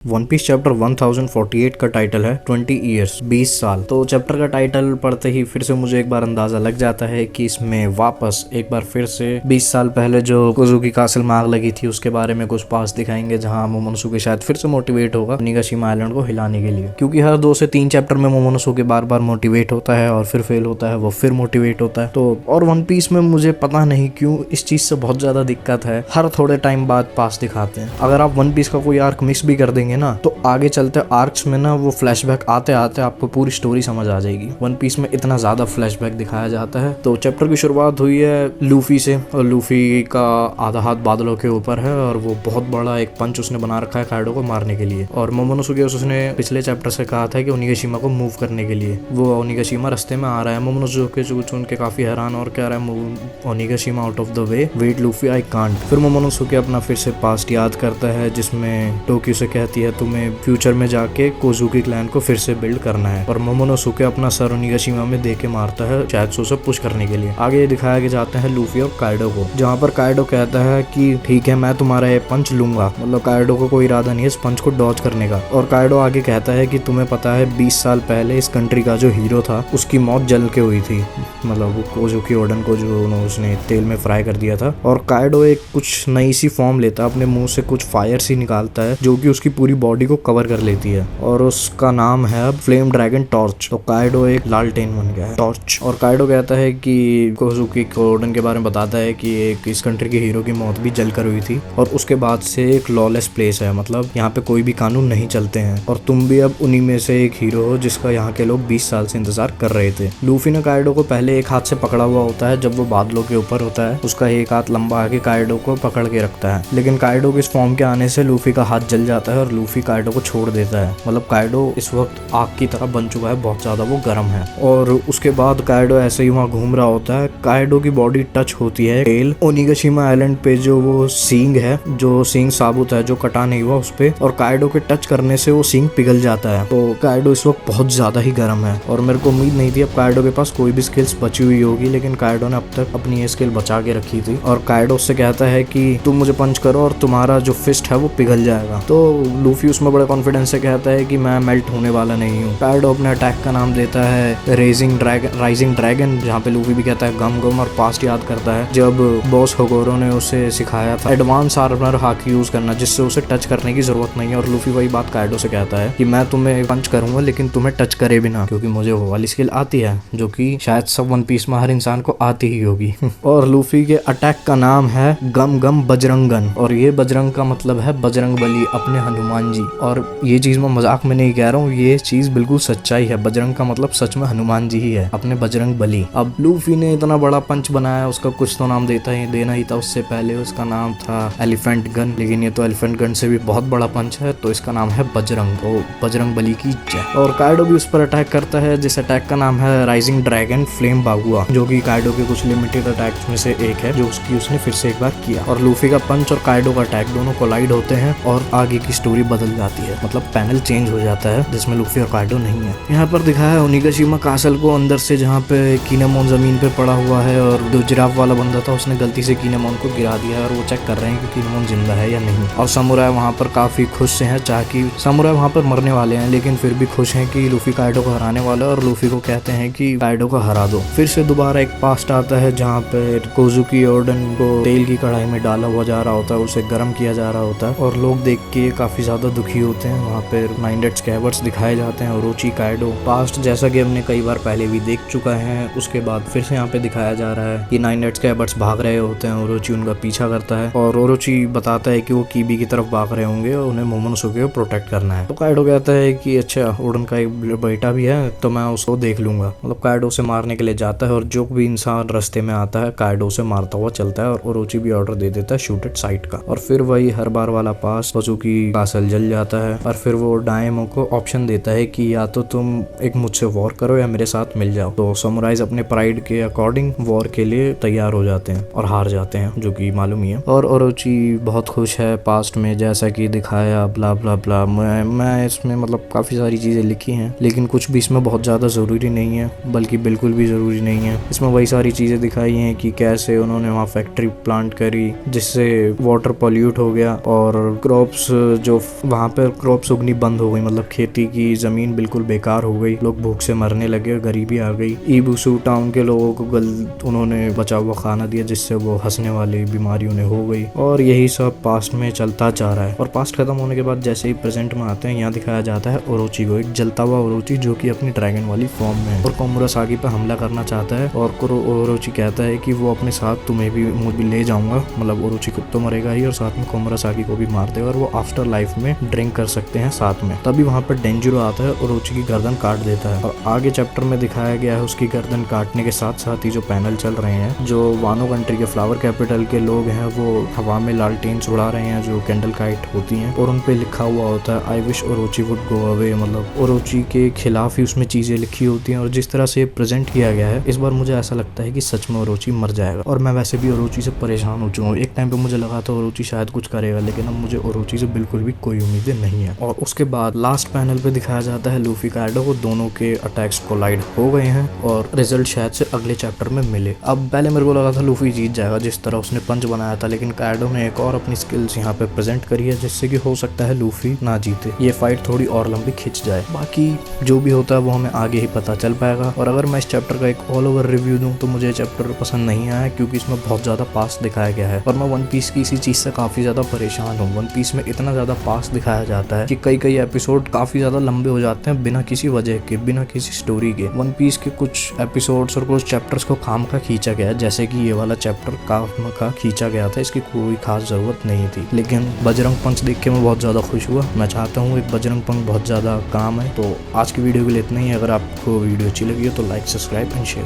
One piece chapter 1048 का title है 20 years 20 साल। तो चैप्टर का टाइटल पढ़ते ही फिर से मुझे एक बार अंदाजा लग जाता है कि इसमें वापस एक बार फिर से 20 साल पहले जो कोजुकी कासल में आग लगी थी उसके बारे में कुछ पास दिखाएंगे, जहां मोमोनोसुके शायद फिर से मोटिवेट होगा ओनिगाशिमा आइलैंड को हिलाने के लिए, क्योंकि हर 2 से 3 चैप्टर में मोमोनोसुके बार बार मोटिवेट होता है और फिर फेल होता है, वो फिर मोटिवेट होता है। तो और वन पीस में मुझे पता नहीं क्यों इस चीज से बहुत ज्यादा दिक्कत है, हर थोड़े टाइम बाद पास दिखाते हैं। अगर आप वन पीस का कोई आर्क मिस भी कर देंगे ना तो आगे चलते आर्क्स में ना वो फ्लैशबैक आते आते आपको पूरी स्टोरी समझ आ जाएगी। वन पीस में इतना ज्यादा फ्लैशबैक दिखाया जाता है। तो चैप्टर की शुरुआत हुई है लूफी से, और लूफी का आधा हाथ बादलों के ऊपर है और वो बहुत बड़ा एक पंच उसने बना रखा है काइडो को मारने के लिए। और मोमोनोसुके उसने पिछले चैप्टर से कहा था कि ओनिगाशिमा को मूव करने के लिए, वो ओनिगाशिमा रास्ते में आ रहा है। मोमोनोसुके सुन के काफी हैरान और कह रहा है Onigashima out of the way, wait Luffy I can't. फिर मोमोनोसुके अपना फिर से पास्ट याद करता है, जिसमें टोक्यो से कहती है तुम्हें फ्यूचर में जाके कोजुकी क्लैन को फिर से बिल्ड करना है, और मोमोनोसुके अपना सर ओनिगाशिमा में दे के मारता है शायद उसे पुश करने के लिए। आगे दिखाया जाते हैं लूफी और काइडो को, जहाँ पर काइडो कहता है कि ठीक है मैं तुम्हारा ये पंच लूंगा, मतलब काइडो को कोई इरादा नहीं है इस पंच को डॉज करने का। और काइडो आगे कहता है कि तुम्हें पता है 20 साल पहले इस कंट्री का जो हीरो था उसकी मौत जल के हुई थी, मतलब कोजुकी ओडन को जो उसने तेल में फ्राई कर दिया था। और काइडो एक कुछ नई सी फॉर्म लेता है, अपने मुंह से कुछ फायर सी निकालता है जो कि उसकी पूरी बॉडी को कवर कर लेती है, और उसका नाम है अब फ्लेम ड्रैगन टॉर्च। तो काइडो एक लालटेन बन गया है, टॉर्च। और काइडो कहता है कि कोजुकी ओडन के बारे में बताता है कि एक इस कंट्री के हीरो की मौत भी जलकर हुई थी, और उसके बाद से एक लॉलेस प्लेस है, मतलब यहाँ पे कोई भी कानून नहीं चलते हैं, और तुम भी अब उन्हीं में से एक हीरो हो जिसका यहाँ के लोग 20 साल से इंतजार कर रहे थे। लूफी ने काइडो को पहले एक हाथ से पकड़ा हुआ होता है, जब वो बादलों के ऊपर होता है उसका एक हाथ लंबा आके काइडो को पकड़ के रखता है, लेकिन काइडो के इस फॉर्म के आने से लूफी का हाथ जल जाता है और लूफी काइडो को छोड़ देता है। मतलब काइडो इस वक्त आग की तरह बन चुका है, बहुत ज्यादा वो गर्म है। और उसके बाद काइडो ऐसे ही वहाँ घूम रहा होता है, काइडो की बॉडी टच होती है टेल ओनिगाशिमा आइलैंड पे, जो वो सींग है, जो सींग साबुत है, जो कटा नहीं हुआ उस पे, और काइडो के टच करने से वो सींग पिघल जाता है। तो काइडो इस वक्त बहुत ज्यादा ही गर्म है, और मेरे को उम्मीद नहीं थी अब काइडो के पास कोई भी स्किल्स बची हुई होगी, लेकिन काइडो ने अब तक अपनी ये स्किल बचा के रखी थी। और काइडो उससे कहता है कि तुम मुझे पंच करो और तुम्हारा जो फिस्ट है वो पिघल जाएगा। तो लूफी उसमें बड़े कॉन्फिडेंस से कहता है कि मैं मेल्ट होने वाला नहीं हूँ। काइडो अपने अटैक का नाम देता है राइजिंग ड्रैगन, जहाँ पे लूफी भी कहता है गम गम, और पास्ट याद करता है जब बॉस होगोरो ने उसे सिखाया था एडवांस आर्मर हाकी यूज करना, जिससे उसे टच करने की जरूरत नहीं है। और लूफी वही बात काइडो से कहता है कि मैं तुम्हें पंच करूंगा लेकिन तुम्हें टच करे भी ना, क्योंकि मुझे वो वाली स्किल आती है जो कि शायद सब वन पीस में हर इंसान को आती ही होगी। और लूफी के अटैक का नाम है गम गम बजरंगन, और ये बजरंग का मतलब है बजरंग बली, अपने हनुमान जी। और ये चीज मैं मजाक में नहीं कह रहा हूँ, ये चीज बिल्कुल सच्चाई है। बजरंग का मतलब सच में हनुमान जी ही है, अपने बजरंग बली। अब लूफी ने इतना बड़ा पंच बनाया, उसका कुछ तो नाम देना ही था। उससे पहले उसका नाम था एलिफेंट गन, लेकिन ये तो एलिफेंट गन से भी बहुत बड़ा पंच है, तो इसका नाम है बजरंग। तो बजरंग बली की जय। और काइडो भी उस पर अटैक करता है, जिस अटैक का नाम है राइजिंग ड्रैगन फ्लेम बागुआ, जो कि काइडो के कुछ लिमिटेड अटैक्स में से एक है, जो उसने फिर से एक बार किया। और लूफी का पंच और काइडो का अटैक दोनों कोलाइड होते हैं और आगे की स्टोरी बदल जाती है, मतलब पैनल चेंज हो जाता है जिसमें लूफी और काइडो नहीं है। यहाँ पर दिखाया है ओनिगाशिमा कासल को अंदर से, जहाँ पे किनेमोन जमीन पे पड़ा हुआ है, और जो जिराफ वाला बंदा था उसने गलती से किनेमोन को गिरा दिया है, और वो चेक कर रहे हैं कि किनेमोन जिंदा है या नहीं। और समुराई वहाँ पर काफी खुश से हैं, चाहे समुराई वहाँ पर मरने वाले हैं लेकिन फिर भी खुश हैं कि लूफी काइडो को हराने वाला है, और लूफी को कहते हैं कि काइडो को हरा दो। फिर से दोबारा एक पास्ट आता है जहाँ पे कोजुकी ओडन को तेल की कढ़ाई में डाला हुआ जा रहा होता है, उसे गर्म किया जा रहा होता है, और लोग देख के काफी ज्यादा दुखी होते हैं। वहाँ पे 9 डेड स्कैबर्ड्स दिखाए जाते हैं, ओरोची काइडो पास्ट जैसा कि हमने कई बार पहले भी देख चुका है। उसके बाद फिर से यहाँ पे दिखाया जा रहा है कि 9 डेड स्कैबर्ड्स भाग रहे होते हैं, ओरोची उनका पीछा करता है, और ओरोची बताता है कि वो कीबी की तरफ भाग रहे होंगे और उन्हें मोमोनोसुके को प्रोटेक्ट करना है। तो काइडो कहता है कि अच्छा ओडन का एक बेटा भी है तो मैं उसको देख लूंगा, मतलब काइडो उसे मारने के लिए जाता है, और जो भी इंसान रास्ते में आता है काइडो उसे मारता हुआ चलता है, और ओरोची भी ऑर्डर दे देता है शूट एट साइट का। और फिर वही हर बार वाला पास, कोजुकी कासल जल जाता है, और फिर वो डायमो को ऑप्शन देता है कि या तो तुम एक मुझसे वॉर करो या मेरे साथ मिल जाओ। तो समुराइज अपने प्राइड के अकॉर्डिंग वॉर के लिए तैयार हो जाते हैं और हार जाते हैं, जो कि मालूम ही है। और ओरोची बहुत खुश है पास्ट में, जैसा कि दिखाया ब्ला ब्ला ब्ला। मैं इसमें मतलब काफी सारी चीजें लिखी हैं, लेकिन कुछ भी इसमें बहुत ज्यादा जरूरी नहीं है, बल्कि बिल्कुल भी जरूरी नहीं है। इसमें वही सारी चीजें दिखाई हैं कि कैसे उन्होंने वहाँ फैक्ट्री प्लांट करी जिससे वाटर पॉल्यूट हो गया, और क्रॉप्स जो सिर्फ वहाँ पर क्रॉप्स उगनी बंद हो गई, मतलब खेती की जमीन बिल्कुल बेकार हो गई, लोग भूख से मरने लगे, गरीबी आ गई। ईबुसू टाउन के लोगों को उन्होंने बचा हुआ खाना दिया जिससे वो हंसने वाली बीमारी उन्हें हो गई। और यही सब पास्ट में चलता जा रहा है। और पास्ट खत्म होने के बाद जैसे ही प्रेजेंट में आते हैं, यहाँ दिखाया जाता है ओरोची को, एक जलता हुआ ओरोची जो कि अपनी ड्रैगन वाली फॉर्म में है और कोमुरासागी पे हमला करना चाहता है। और ओरोची कहता है कि वो अपने साथ तुम्हें भी ले जाऊंगा, मतलब ओरोची खुद तो मरेगा ही और साथ में कोमुरासागी को भी मार देगा और वो आफ्टर लाइफ में ड्रिंक कर सकते हैं साथ में। तभी वहाँ पर डेंजरो आता है, ओरोची की गर्दन काट देता है। और आगे चैप्टर में दिखाया गया है उसकी गर्दन काटने के साथ साथ ही जो पैनल चल रहे हैं, जो वानो कंट्री के फ्लावर कैपिटल के लोग हैं वो हवा में लालटेन्स उड़ा रहे हैं जो कैंडल काइट होती हैं, और उन पे लिखा हुआ होता है I wish ओरोची would go away, मतलब ओरोची के खिलाफ ही उसमें चीजें लिखी होती हैं। और जिस तरह से प्रेजेंट किया गया है, इस बार मुझे ऐसा लगता है कि सच में ओरोची मर जाएगा। और मैं वैसे भी ओरोची से परेशान हो चुका हूँ। एक टाइम पे मुझे लगा था ओरोची शायद कुछ करेगा, लेकिन अब मुझे ओरोची से बिल्कुल भी कोई उम्मीदें नहीं है। और उसके बाद लास्ट पैनल पे दिखाया जाता है लूफी काइडो को, दोनों के अटैक्स कोलाइड हो गए हैं और रिजल्ट शायद से अगले चैप्टर में मिले। अब पहले मेरे को लगा था लूफी जीत जाएगा जिस तरह उसने पंच बनाया था, लेकिन काइडो ने एक और अपनी स्किल्स यहाँ पे प्रेजेंट करी है जिससे कि हो सकता है लूफी ना जीते, ये फाइट थोड़ी और लंबी खिंच जाए। बाकी जो भी होता है वो हमें आगे ही पता चल पाएगा। और अगर मैं इस चैप्टर का एक ऑल ओवर रिव्यू दूं तो मुझे चैप्टर पसंद नहीं आया क्योंकि इसमें बहुत ज्यादा पास्ट दिखाया गया है और मैं वन पीस की इसी चीज से काफी ज्यादा परेशान हूँ। वन पीस में इतना ज्यादा पास्ट दिखाया जाता है कि कई एपिसोड काफी ज्यादा लंबे हो जाते हैं बिना किसी वजह के, बिना किसी स्टोरी के। वन पीस के कुछ एपिसोड्स और कुछ चैप्टर्स को काम का खींचा गया है, जैसे कि ये वाला चैप्टर काम का खींचा गया था, इसकी कोई खास जरूरत नहीं थी। लेकिन बजरंग पंच देख के मैं बहुत ज्यादा खुश हुआ। मैं चाहता हूँ एक बजरंग पंच बहुत ज्यादा काम है। तो आज की वीडियो के लिए इतना ही। अगर आपको वीडियो अच्छी लगी हो तो लाइक, सब्सक्राइब एंड शेयर।